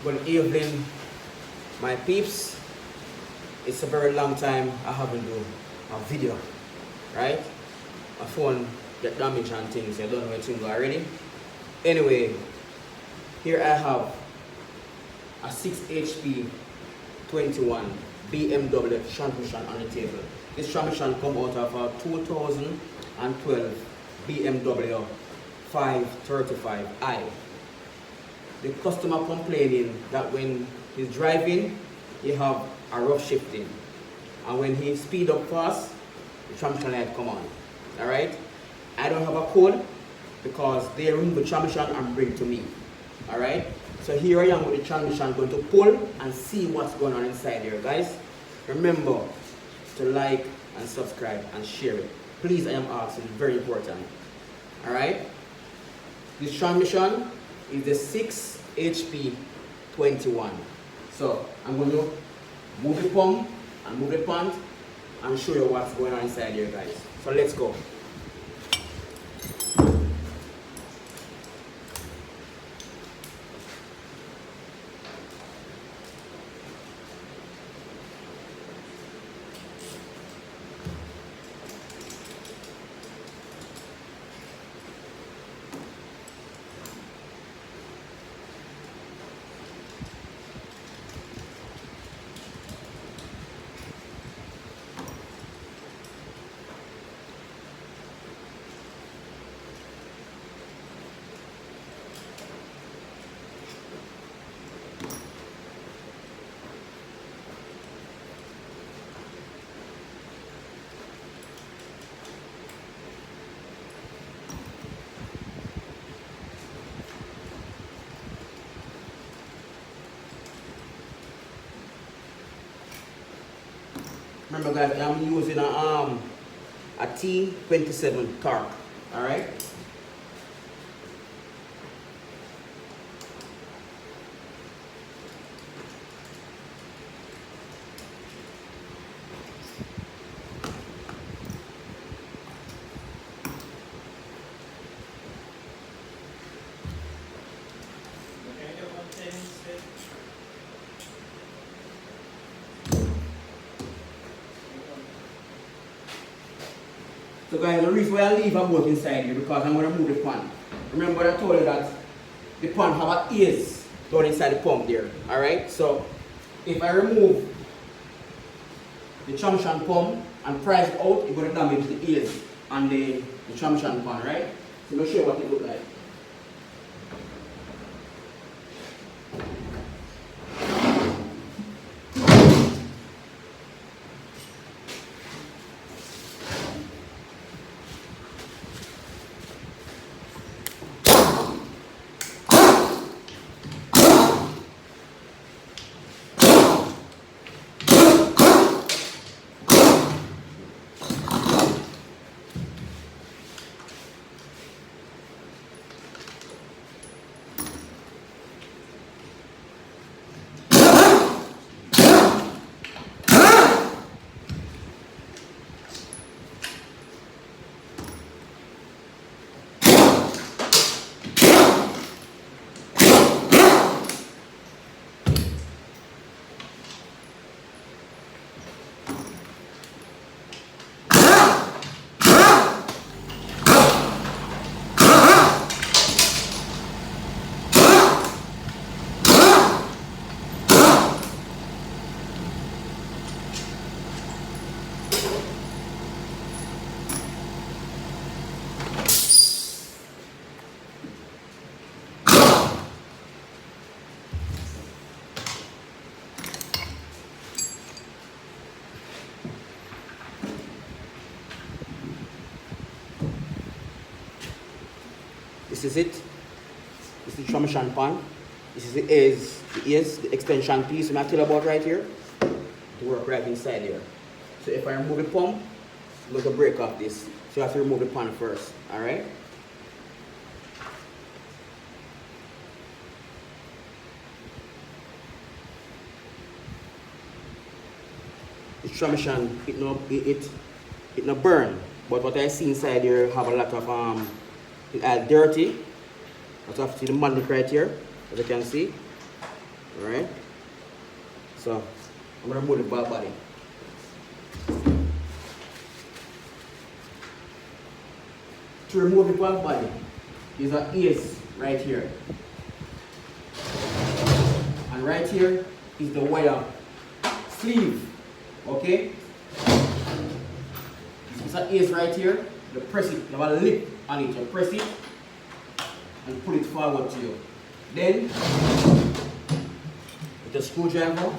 Good evening, my peeps. It's a very long time I haven't done a video, right? My phone get damaged and things, I don't know anything already. Anyway, here I have a 6hp21 BMW transmission on the table. This transmission comes out of a 2012 BMW 535i. The customer complaining that when he's driving, he have a rough shifting, and when he speed up fast, the transmission light come on. All right. I don't have a code because they remove the transmission and bring to me. All right. So here I am with the transmission, going to pull and see what's going on inside here, guys. Remember to like and subscribe and share it. Please, I am asking, very important. All right. This transmission is the 6hp21. So I'm going to move the pump and move the pant and show you what's going on inside here, guys. So let's go. Remember, guys, I'm using a T27 torque. All right. So guys, the reason why I leave a bolt inside here because I'm going to move the pan. Remember I told you that the pan have a ears down inside the pump there. Alright, so if I remove the transmission pump and prise it out, it's going to damage the ears and the transmission pan, right? So I'm going to show you what it looks like. This is it. This is the transmission pan. This is the ears, the extension piece I'm talking about right here. To work right inside here. So if I remove the pump, I'm going to break off this. So I have to remove the pan first. Alright? The transmission, it no burn. But what I see inside here have a lot of dirty. That's have to see the magnet right here, as you can see. Alright? So I'm gonna remove the valve body. To remove the valve body, is an ears right here. And right here is the wire sleeve. Okay? It's an ears right here. You press it, you have a lip on it. You press it and pull it forward to you. Then with the screwdriver,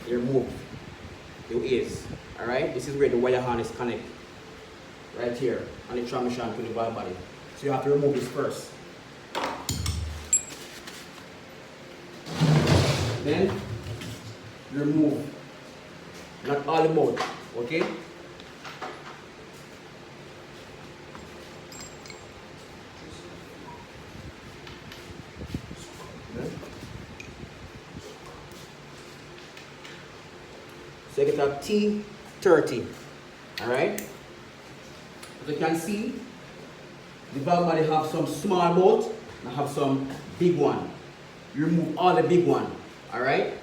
you remove your ears. Alright? This is where the wire harness connect. Right here on the transmission to the valve body. So you have to remove this first. Then remove not all the bolt, okay? So you get a T30, all right? As you can see, the valve body have some small bolt and have some big one. You remove all the big one, all right?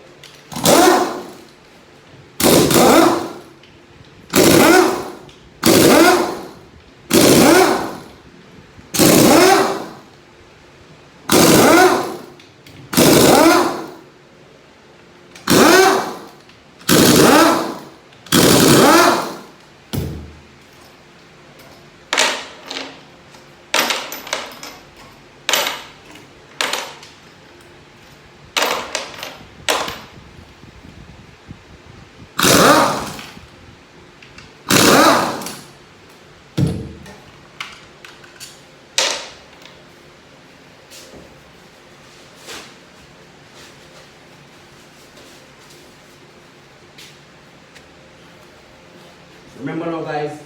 Remember now guys,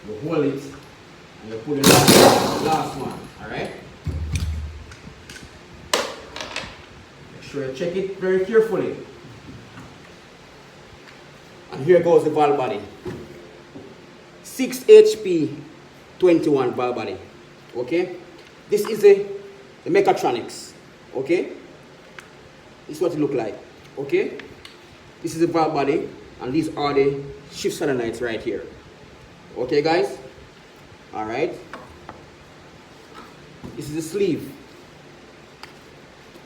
you hold it and you pull the last one, alright? Make sure you check it very carefully. And here goes the valve body. 6hp21 valve body. Okay? This is the mechatronics. Okay? This is what it look like. Okay? This is the valve body. And these are the shift solenoids right here. Okay guys? Alright. This is the sleeve.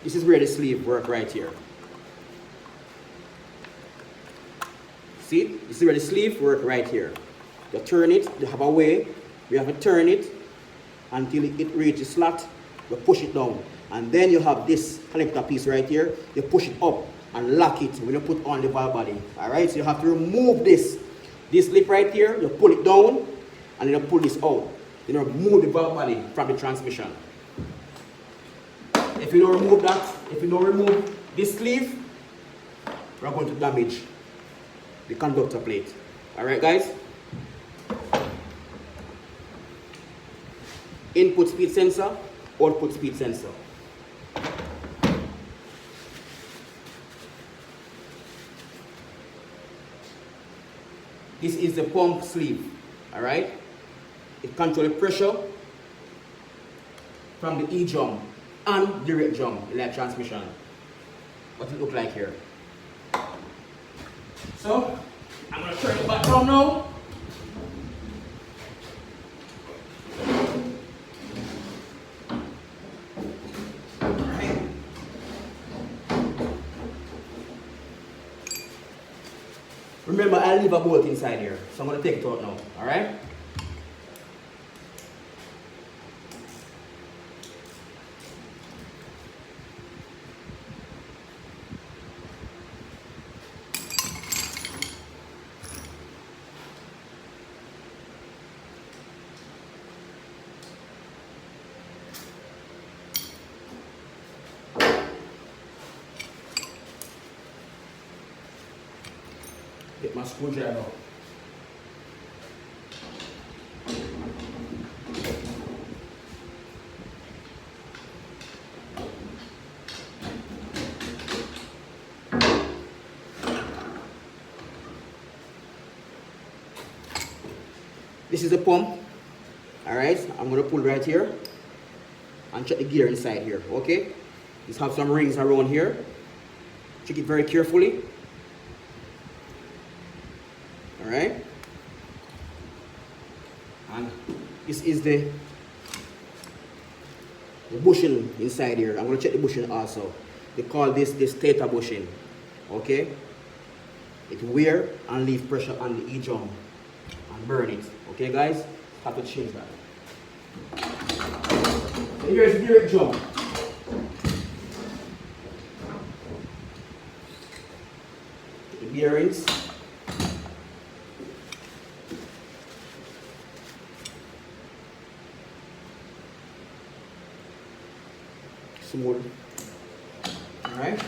This is where the sleeve work right here. See? This is where the sleeve work right here. You turn it, you have a way, we have to turn it until it reaches slot, you push it down. And then you have this connector piece right here, you push it up and lock it when you put on the valve body. Alright, so you have to remove this lip right here, you pull it down and then you pull this out. You remove the valve body from the transmission. If you don't remove that, if you don't remove this sleeve, we're going to damage the conductor plate. Alright guys? Input speed sensor, output speed sensor. This is the pump sleeve, alright? It controls the pressure from the E-drum and direct drum, like transmission. What it look like here. So, I'm going to turn it back down now. Remember, I leave a bolt inside here, so I'm going to take it out now, alright? Get my screwdriver out. This is the pump. Alright, I'm going to pull right here and check the gear inside here, okay? Just have some rings around here. Check it very carefully. Alright? And this is the bushing inside here. I'm going to check the bushing also. They call this the stator bushing. Okay? It wear and leave pressure on the E-drum and burn it. Okay guys? Have to change that. So here's the direct drum. The bearings. Smooth. Alright.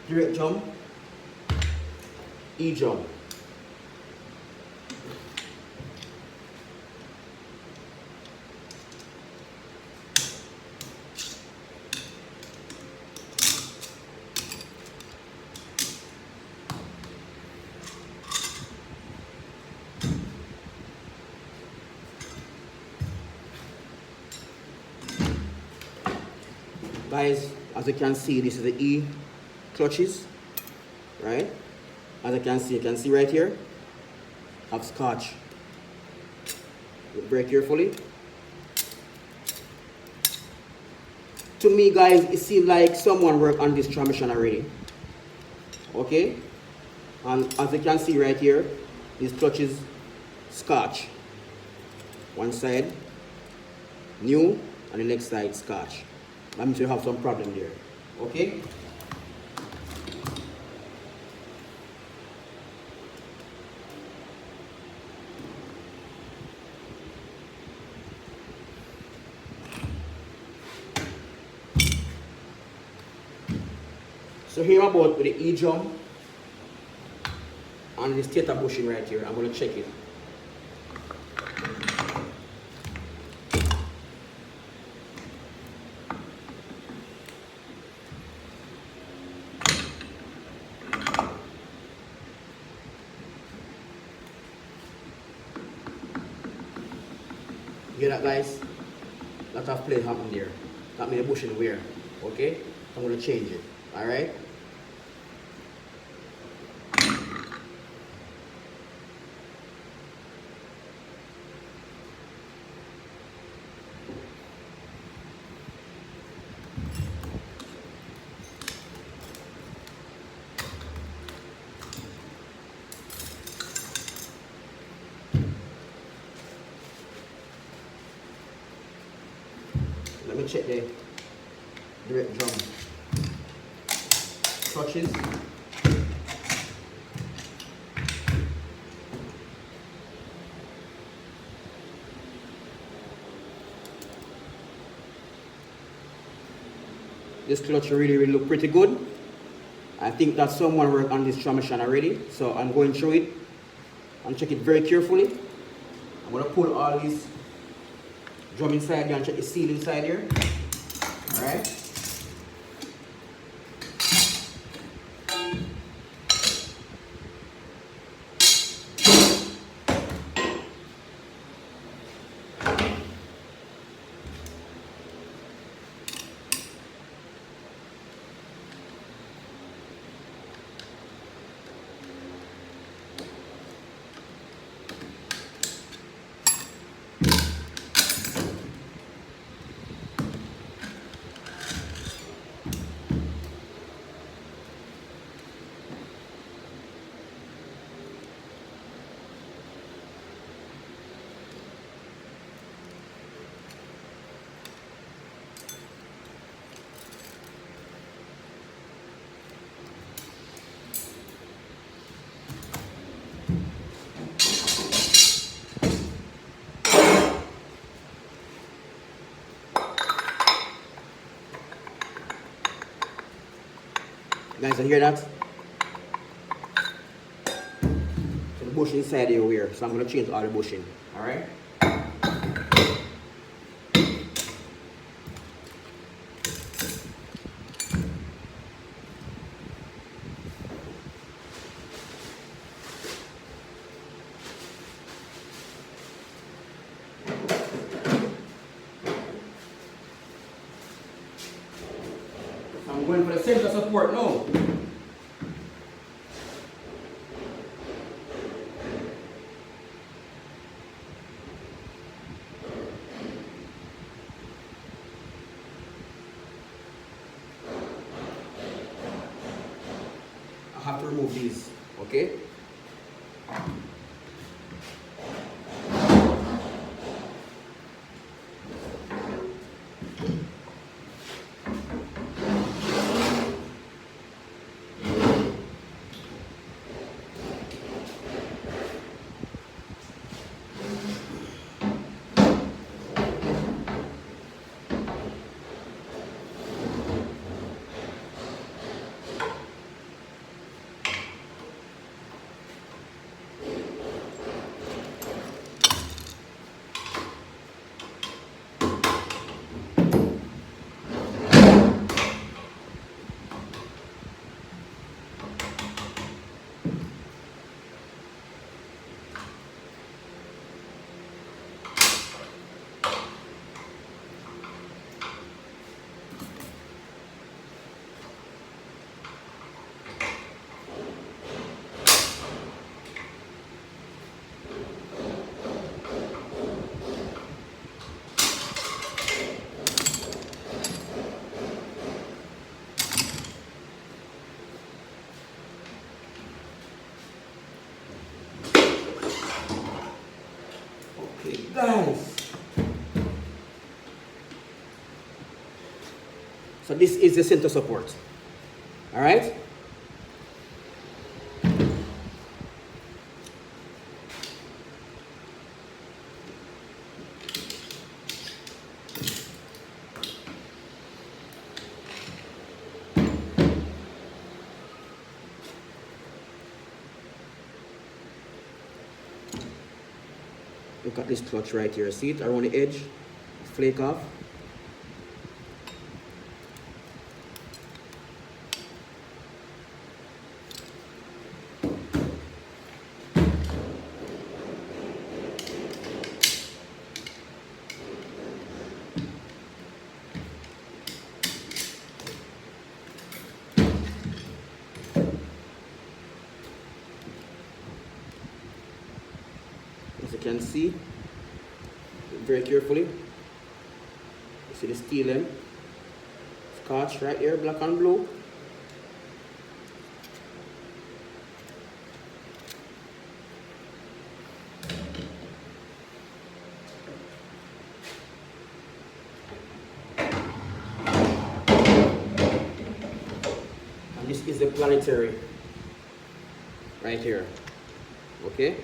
Direct drum, E-drum. Guys, as you can see, this is the E clutches, right? As you can see right here, have scotch. Look very carefully. To me guys, it seems like someone worked on this transmission already. Okay? And as you can see right here, these clutches scotch. One side new and the next side scotch. That means you have some problem there. Okay? So here about with the E-drum and the stator bushing right here. I'm going to check it. You hear that guys? Lot of play happened there. That means the bushing wear. Okay? I'm going to change it. Alright? Let me check the direct drum clutches. This clutch really look pretty good. I think that someone worked on this transmission already, so I'm going through it and check it very carefully. I'm going to pull all these drum inside here and check the seal inside here. Alright. Guys, you hear that? So the bushing inside here weird, so I'm gonna change all the bushing. Alright? I'm going for the center support now. I have to remove these, okay? Guys, so this is the center support. All right. Look at this clutch right here. See it around the edge? Flake off. As you can see, very carefully, you see the steel end, scotch right here, black and blue. And this is the planetary right here, okay?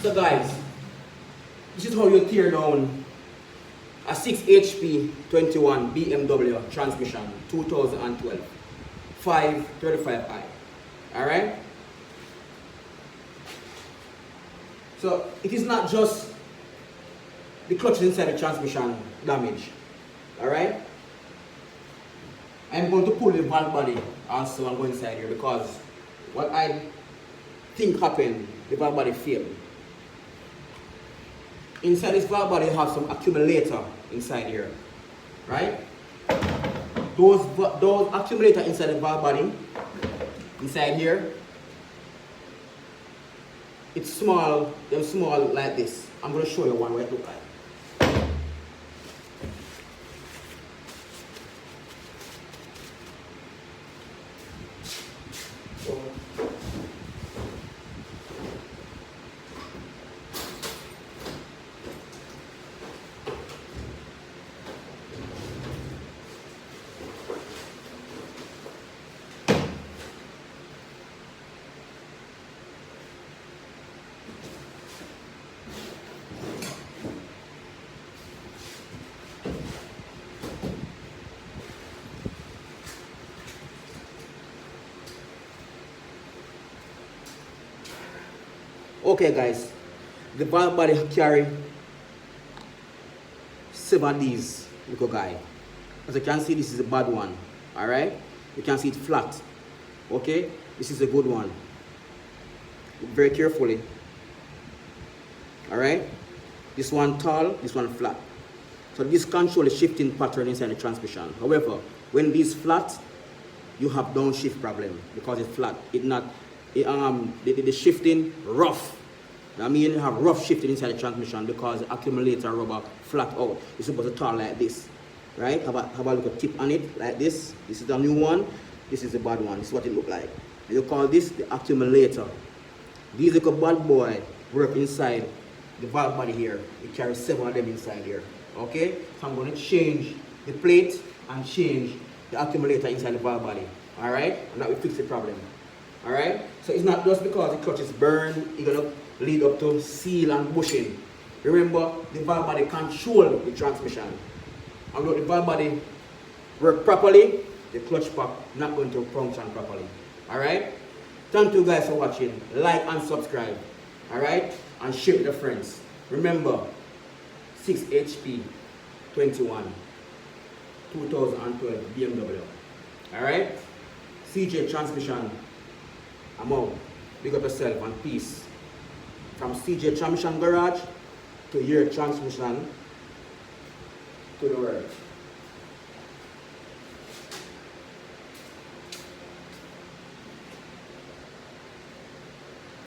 So guys, this is how you tear down a 6 HP 21 BMW transmission 2012 535i. Alright? So it is not just the clutches inside the transmission damage. Alright? I'm going to pull the valve body also and go inside here because what I think happened, the valve body failed. Inside this valve body, you have some accumulator inside here, right? Those accumulator inside the valve body, inside here, it's small, they're small like this. I'm going to show you one what it looks like. Okay guys, the valve body carry 7 of these little guy. As you can see, this is a bad one. Alright? You can see it flat. Okay? This is a good one. Look very carefully. Alright? This one tall, this one flat. So this control the shifting pattern inside the transmission. However, when this flat, you have downshift problem because it's flat. The shifting rough. I mean, you have rough shifting inside the transmission because the accumulator rubber flat out. It's supposed to turn like this, right? Have a look at tip on it like this. This is the new one. This is the bad one. This is what it look like. And you call this the accumulator. These little bad boy work inside the valve body here. It carries 7 of them inside here. Okay, so I'm going to change the plate and change the accumulator inside the valve body. All right, and that will fix the problem. All right, so it's not just because the clutch is burned, it's going to lead up to seal and bushing. Remember, the valve body control the transmission. And when the valve body work properly, the clutch pack not going to function properly. All right, thank you guys for watching. Like and subscribe. All right, and share with your friends. Remember, 6hp21 2012 BMW. Alright? CJ Transmission. I'm out. Big up yourself and peace. From CJ Transmission Garage to your transmission to the world.